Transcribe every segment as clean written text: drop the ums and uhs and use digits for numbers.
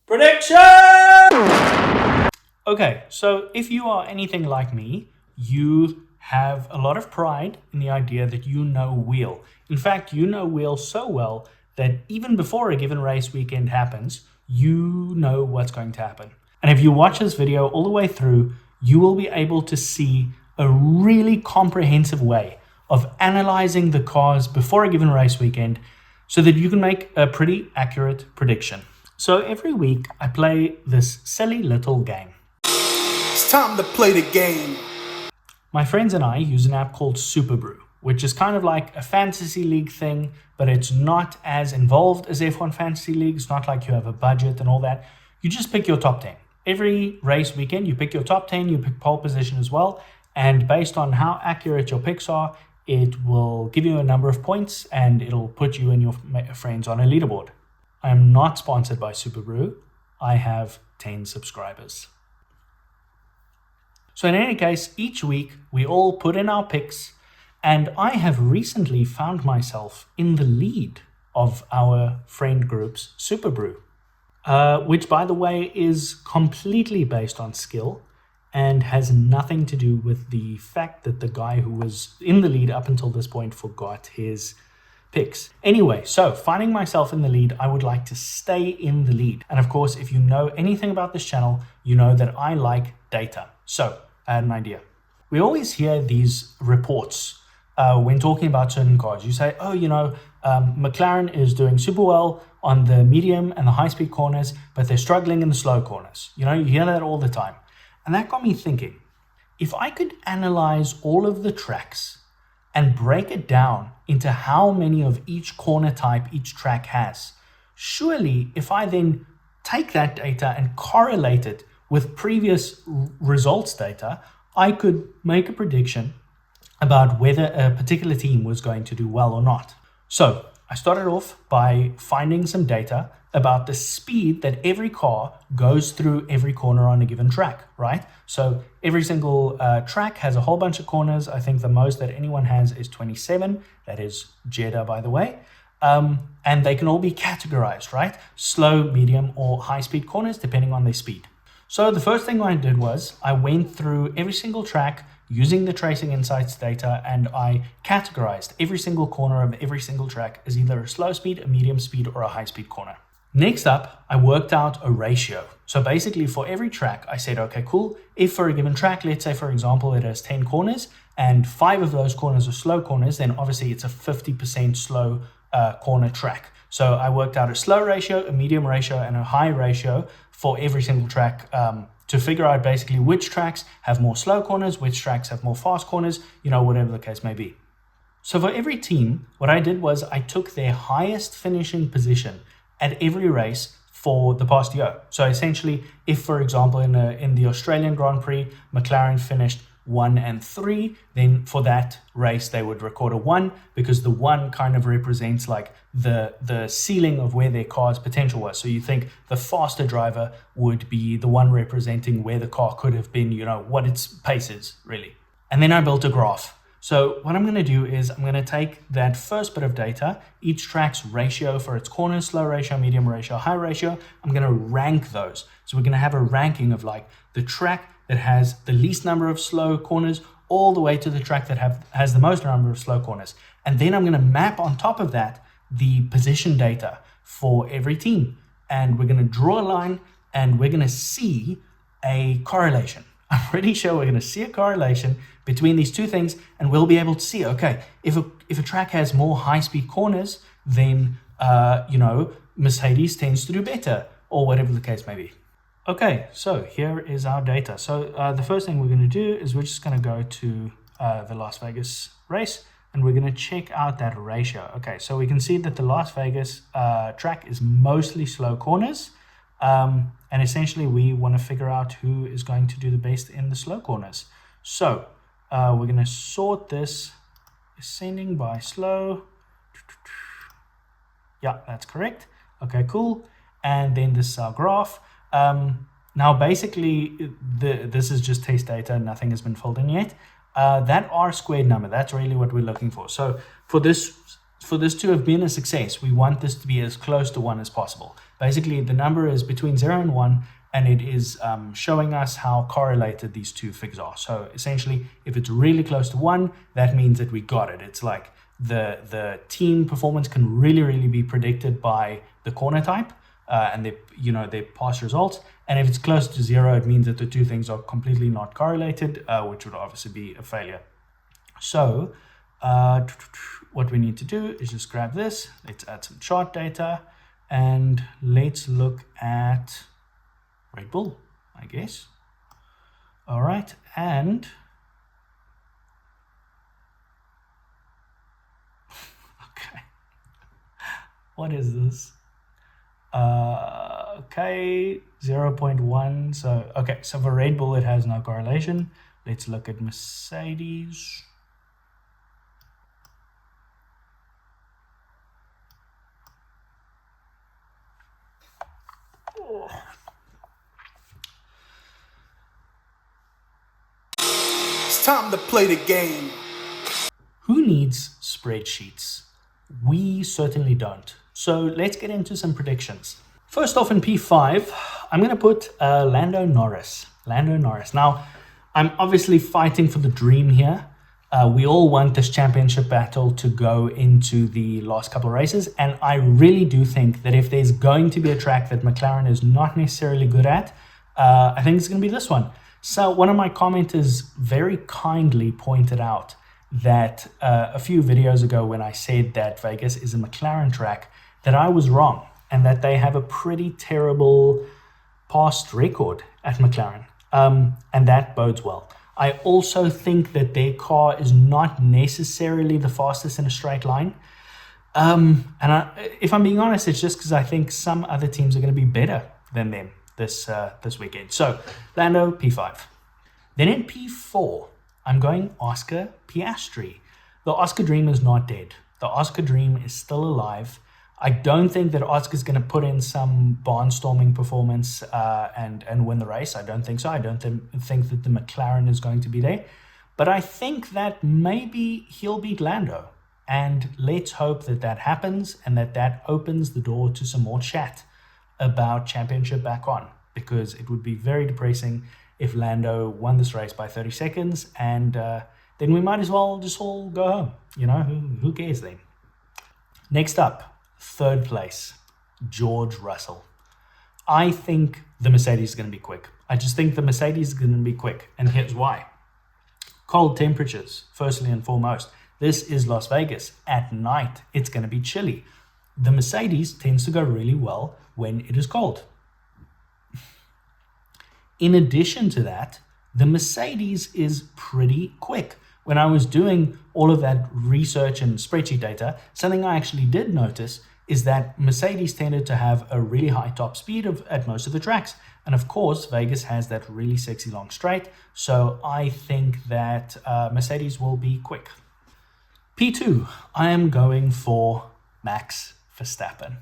Prediction! Okay, so if you are anything like me, you have a lot of pride in the idea that you know wheel. In fact, you know wheel so well that even before a given race weekend happens, you know what's going to happen. And if you watch this video all the way through, you will be able to see a really comprehensive way of analyzing the cars before a given race weekend so that you can make a pretty accurate prediction. So every week I play this silly little game. It's time to play the game. My friends and I use an app called Superbrew, which is kind of like a fantasy league thing, but it's not as involved as F1 Fantasy League. It's not like you have a budget and all that. You just pick your top 10. Every race weekend, you pick your top 10, you pick pole position as well. And based on how accurate your picks are, it will give you a number of points and it'll put you and your friends on a leaderboard. I am not sponsored by Superbrew. I have 10 subscribers. So in any case, each week we all put in our picks, and I have recently found myself in the lead of our friend group's Superbrew, which by the way is completely based on skill and has nothing to do with the fact that the guy who was in the lead up until this point forgot his picks. Anyway, so finding myself in the lead, I would like to stay in the lead. And of course, if you know anything about this channel, you know that I like data. So I had an idea. We always hear these reports when talking about certain cars. You say, oh, McLaren is doing super well on the medium and the high-speed corners, but they're struggling in the slow corners. You hear that all the time. And that got me thinking, if I could analyze all of the tracks and break it down into how many of each corner type each track has, surely if I then take that data and correlate it with previous results data, I could make a prediction about whether a particular team was going to do well or not. So I started off by finding some data about the speed that every car goes through every corner on a given track, right? So every single track has a whole bunch of corners. I think the most that anyone has is 27. That is Jeddah, by the way. And they can all be categorized, right? Slow, medium, or high-speed corners, depending on their speed. So the first thing I did was I went through every single track using the Tracing Insights data, and I categorized every single corner of every single track as either a slow speed, a medium speed, or a high-speed corner. Next up, I worked out a ratio. So basically for every track, I said, okay, cool. If for a given track, let's say, for example, it has 10 corners and 5 of those corners are slow corners, then obviously it's a 50% slow corner track. So I worked out a slow ratio, a medium ratio, and a high ratio for every single track to figure out basically which tracks have more slow corners, which tracks have more fast corners, whatever the case may be. So for every team, what I did was I took their highest finishing position at every race for the past year. So essentially, if for example in the Australian Grand Prix, McLaren finished 1 and 3, then for that race they would record a 1, because the 1 kind of represents like the ceiling of where their car's potential was. So you think the faster driver would be the one representing where the car could have been, what its pace is really. And then I built a graph. So what I'm going to do is I'm going to take that first bit of data, each track's ratio for its corners, slow ratio, medium ratio, high ratio. I'm going to rank those. So we're going to have a ranking of like the track that has the least number of slow corners all the way to the track that has the most number of slow corners. And then I'm going to map on top of that the position data for every team. And we're going to draw a line and we're going to see a correlation. I'm pretty sure we're going to see a correlation between these two things, and we'll be able to see, okay, if a track has more high-speed corners, then, Mercedes tends to do better, or whatever the case may be. Okay, so here is our data. So the first thing we're going to do is we're just going to go to the Las Vegas race, and we're going to check out that ratio. Okay, so we can see that the Las Vegas track is mostly slow corners, and essentially we want to figure out who is going to do the best in the slow corners. So we're going to sort this ascending by slow. Yeah, that's correct. Okay, cool. And then this is our graph. Now, basically, this is just test data. Nothing has been filled in yet. That R squared number, that's really what we're looking for. So for this to have been a success, we want this to be as close to 1 as possible. Basically, the number is between 0 and 1, and it is showing us how correlated these two figures are. So essentially, if it's really close to 1, that means that we got it. It's like the team performance can really be predicted by the corner type and their past results. And if it's close to 0, it means that the two things are completely not correlated, which would obviously be a failure. So what we need to do is just grab this. Let's add some chart data, and let's look at Red Bull, I guess. All right, and okay, what is this? Okay, 0.1. So okay, so for Red Bull it has no correlation. Let's look at Mercedes. It's time to play the game. Who needs spreadsheets? We certainly don't. So let's get into some predictions. First off, in P5, I'm going to put Lando Norris. Now, I'm obviously fighting for the dream here. We all want this championship battle to go into the last couple of races. And I really do think that if there's going to be a track that McLaren is not necessarily good at, I think it's going to be this one. So one of my commenters very kindly pointed out that a few videos ago when I said that Vegas is a McLaren track, that I was wrong and that they have a pretty terrible past record at McLaren. And that bodes well. I also think that their car is not necessarily the fastest in a straight line. If I'm being honest, it's just because I think some other teams are going to be better than them this weekend. So Lando, P5. Then in P4, I'm going Oscar Piastri. The Oscar dream is not dead. The Oscar dream is still alive. I don't think that Oscar's going to put in some barnstorming performance and win the race. I don't think so. I don't think that the McLaren is going to be there. But I think that maybe he'll beat Lando. And let's hope that that happens and that opens the door to some more chat about championship back on. Because it would be very depressing if Lando won this race by 30 seconds and then we might as well just all go home. You know, who cares then? Next up, third place, George Russell. I think the Mercedes is going to be quick. I just think the Mercedes is going to be quick. And here's why. Cold temperatures, firstly and foremost. This is Las Vegas. At night, it's going to be chilly. The Mercedes tends to go really well when it is cold. In addition to that, the Mercedes is pretty quick. When I was doing all of that research and spreadsheet data, something I actually did notice is that Mercedes tended to have a really high top speed at most of the tracks. And of course, Vegas has that really sexy long straight. So I think that Mercedes will be quick. P2, I am going for Max Verstappen.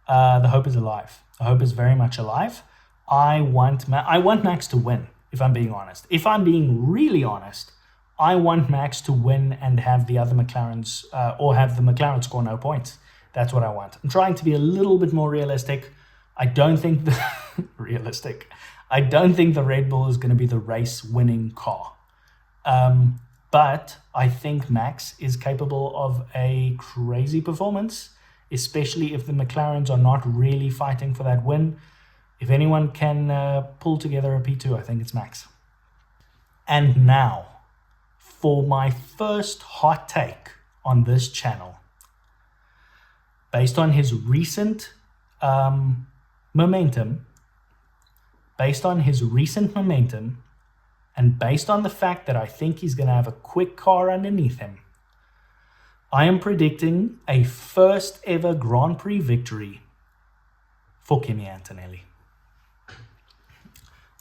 The hope is alive. The hope is very much alive. I want Max to win, if I'm being honest. If I'm being really honest, I want Max to win and have the other McLarens, or have the McLaren score no points. That's what I want. I'm trying to be a little bit more realistic. I don't think the Red Bull is going to be the race-winning car. But I think Max is capable of a crazy performance, especially if the McLarens are not really fighting for that win. If anyone can pull together a P2, I think it's Max. And now, for my first hot take on this channel, based on his recent momentum, and based on the fact that I think he's going to have a quick car underneath him, I am predicting a first ever Grand Prix victory for Kimi Antonelli.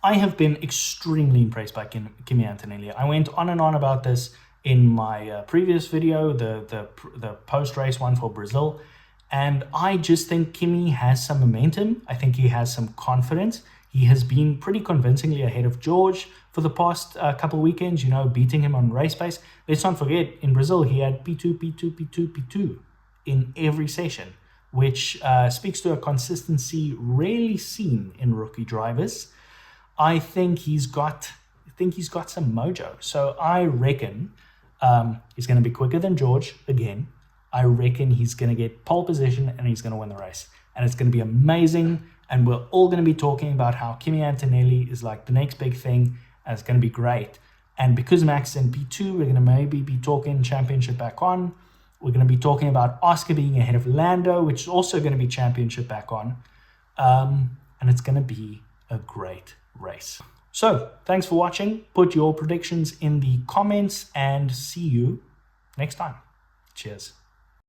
I have been extremely impressed by Kimi Antonelli. I went on and on about this in my previous video, the post-race one for Brazil. And I just think Kimi has some momentum. I think he has some confidence. He has been pretty convincingly ahead of George for the past couple weekends, beating him on race pace. Let's not forget, in Brazil, he had P2 in every session. which speaks to a consistency rarely seen in rookie drivers. I think he's got some mojo. So I reckon he's going to be quicker than George again. I reckon he's going to get pole position and he's going to win the race. And it's going to be amazing. And we're all going to be talking about how Kimi Antonelli is like the next big thing. And it's going to be great. And because Max is in P2, we're going to maybe be talking championship back on. We're going to be talking about Oscar being ahead of Lando, which is also going to be championship back on. And it's going to be a great race. So thanks for watching. Put your predictions in the comments and see you next time. Cheers.